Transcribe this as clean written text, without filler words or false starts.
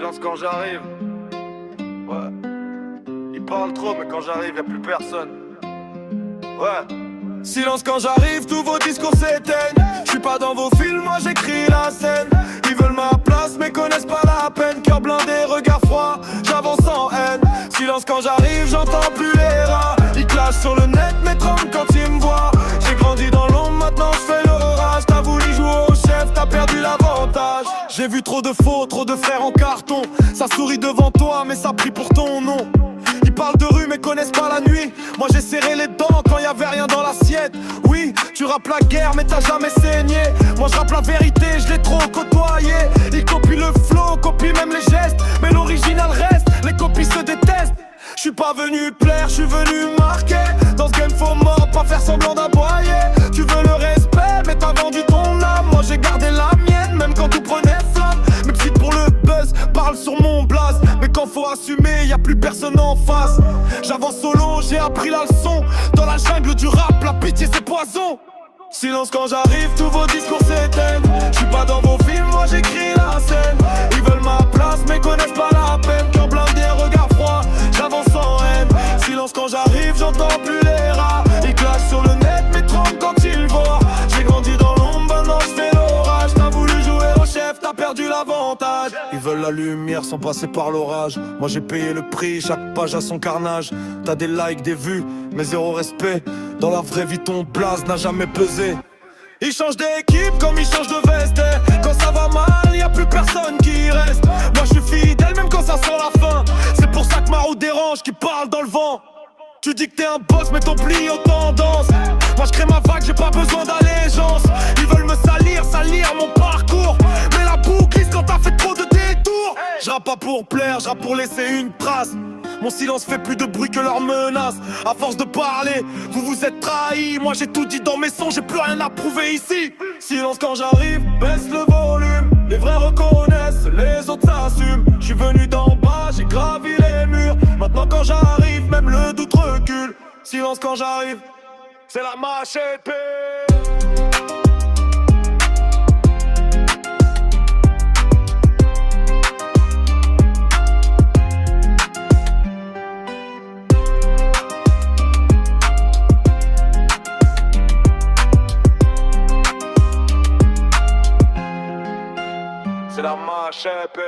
Silence quand j'arrive. Ouais. Ils parlent trop, mais quand j'arrive, y'a plus personne. Ouais. Silence quand j'arrive, tous vos discours s'éteignent. J'suis pas dans vos films, moi j'écris la scène. Ils veulent ma place, mais connaissent pas la peine. Cœur blindé, regard froid, j'avance en haine. Silence quand j'arrive, j'entends plus les rats. Ils clashent sur le net, mais tremblent quand ils me voient. J'ai grandi dans l'ombre, maintenant j'fais l'orage. T'as voulu jouer au chef, t'as perdu l'avantage. J'ai vu trop de faux, trop de frères en carton. Ça sourit devant toi, mais ça prie pour ton nom. Ils parlent de rue mais connaissent pas la nuit. Moi j'ai serré les dents quand y'avait rien dans l'assiette. Oui, tu rappes la guerre mais t'as jamais saigné. Moi je rappe la vérité, je l'ai trop côtoyé. Ils copient le flow, copient même les gestes. Mais l'original reste, les copies se détestent. Je suis pas venu plaire, je suis venu marquer. Dans ce game faut mort, pas faire semblant d'aboyer. Tu veux le respect mais t'as vendu ton âme. Moi j'ai gardé la mienne même quand tout prenait flamme. Mes petites pour le buzz, parlent sur mon blaze. Mais quand faut assumer, y a plus personne en face. J'avance solo, j'ai appris la leçon. Dans la jungle du rap, la pitié c'est poison. Silence quand j'arrive, tous vos discours s'éteignent. J'suis pas dans vos films, moi j'écris la scène. Ils veulent ma place mais connaissent pas la peine. Cœur blindé, regard froid, j'avance en haine. Silence quand j'arrive, j'entends plus les rats. Ils clashent sur le net mais tremblent quand ils voient. J'ai grandi dans l'ombre, maintenant j'fais l'orage. T'as voulu jouer au chef, t'as perdu l'avantage. Ils veulent la lumière sans passer par l'orage. Moi j'ai payé le prix, chaque page a son carnage. T'as des likes, des vues, mais zéro respect. Dans la vraie vie ton blaze n'a jamais pesé. Ils changent d'équipe comme ils changent de veste. Quand ça va mal, y'a plus personne qui reste. Moi je suis fidèle même quand ça sent la fin. C'est pour ça que ma roue dérange, qui parle dans le vent. Tu dis que t'es un boss mais t'oublies aux tendances. Moi je crée ma vague, j'ai pas besoin d'allégeance. Ils veulent me salir, salir mon parcours. Mais la boue glisse quand t'as fait trop de détours. Je rappe pas pour plaire, je rappe pour laisser une trace. Mon silence fait plus de bruit que leurs menaces. À force de parler, vous vous êtes trahis. Moi j'ai tout dit dans mes sons, j'ai plus rien à prouver ici. Silence quand j'arrive, baisse le volume. Les vrais reconnaissent, les autres s'assument. Je suis venu d'en bas, j'ai gravi les murs. Maintenant quand j'arrive, même le doute recule. Silence quand j'arrive, c'est la machette. C'est la machette.